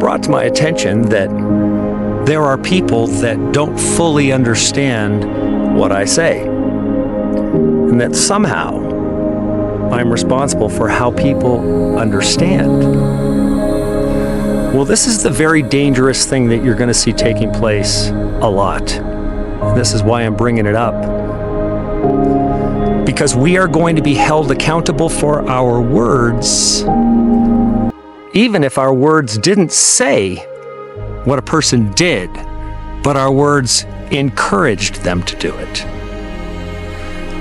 brought to my attention that there are people that don't fully understand what I say, and that somehow I'm responsible for how people understand. Well, this is the very dangerous thing that you're going to see taking place a lot. And this is why I'm bringing it up. Because we are going to be held accountable for our words, even if our words didn't say what a person did, but our words encouraged them to do it.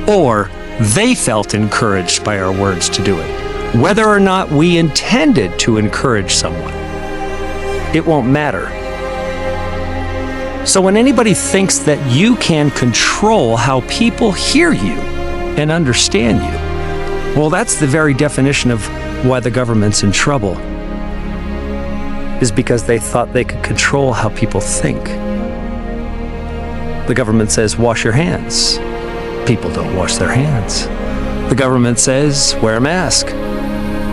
Or they felt encouraged by our words to do it. Whether or not we intended to encourage someone, it won't matter. So when anybody thinks that you can control how people hear you and understand you, well, that's the very definition of why the government's in trouble, is because they thought they could control how people think. The government says, wash your hands. People don't wash their hands. The government says, wear a mask.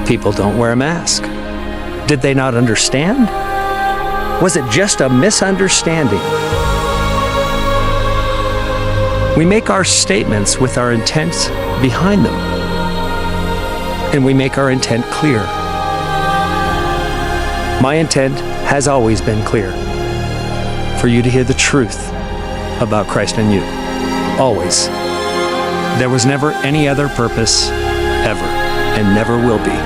People don't wear a mask. Did they not understand? Was it just a misunderstanding? We make our statements with our intent behind them, and we make our intent clear. My intent has always been clear, for you to hear the truth about Christ and you. Always. There was never any other purpose, ever, and never will be.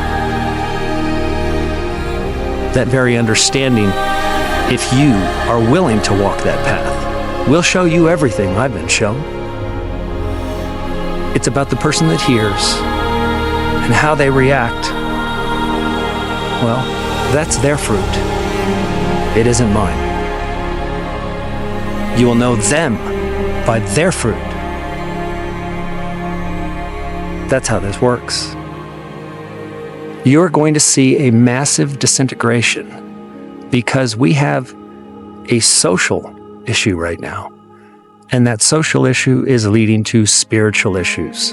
That very understanding, if you are willing to walk that path, will show you everything I've been shown. It's about the person that hears and how they react. Well, that's their fruit. It isn't mine. You will know them by their fruit. That's how this works. You're going to see a massive disintegration because we have a social issue right now. And that social issue is leading to spiritual issues.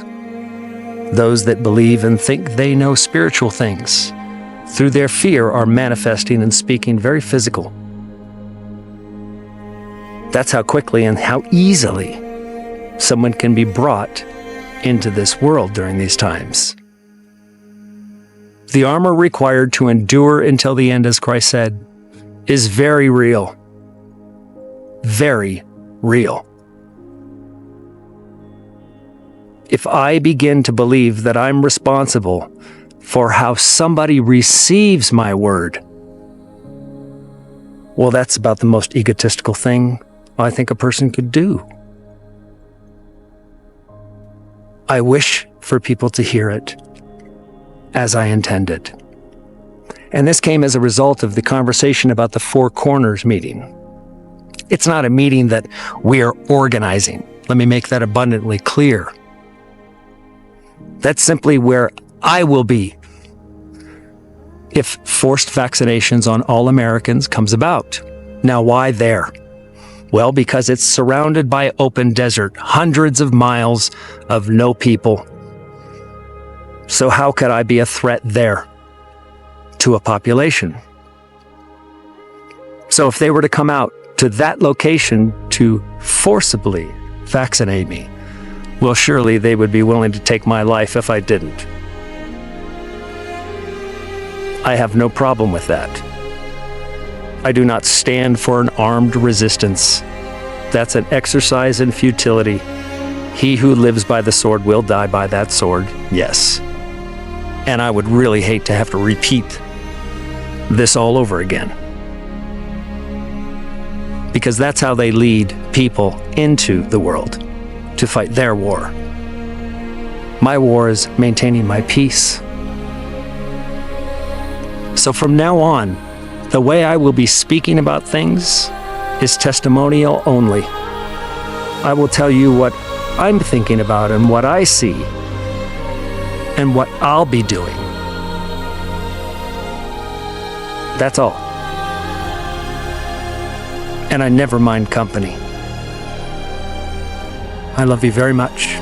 Those that believe and think they know spiritual things, through their fear, are manifesting and speaking very physical. That's how quickly and how easily someone can be brought into this world during these times. The armor required to endure until the end, as Christ said, is very real. Very real. If I begin to believe that I'm responsible for how somebody receives my word, well, that's about the most egotistical thing I think a person could do. I wish for people to hear it as I intended. And this came as a result of the conversation about the Four Corners meeting. It's not a meeting that we are organizing. Let me make that abundantly clear. That's simply where I will be if forced vaccinations on all Americans comes about. Now, why there? Well, because it's surrounded by open desert, hundreds of miles of no people. So how could I be a threat there to a population? So if they were to come out to that location to forcibly vaccinate me, well, surely they would be willing to take my life if I didn't. I have no problem with that. I do not stand for an armed resistance. That's an exercise in futility. He who lives by the sword will die by that sword, yes. And I would really hate to have to repeat this all over again. Because that's how they lead people into the world, to fight their war. My war is maintaining my peace. So from now on, the way I will be speaking about things is testimonial only. I will tell you what I'm thinking about and what I see and what I'll be doing. That's all. And I never mind company. I love you very much.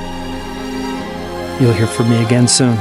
You'll hear from me again soon.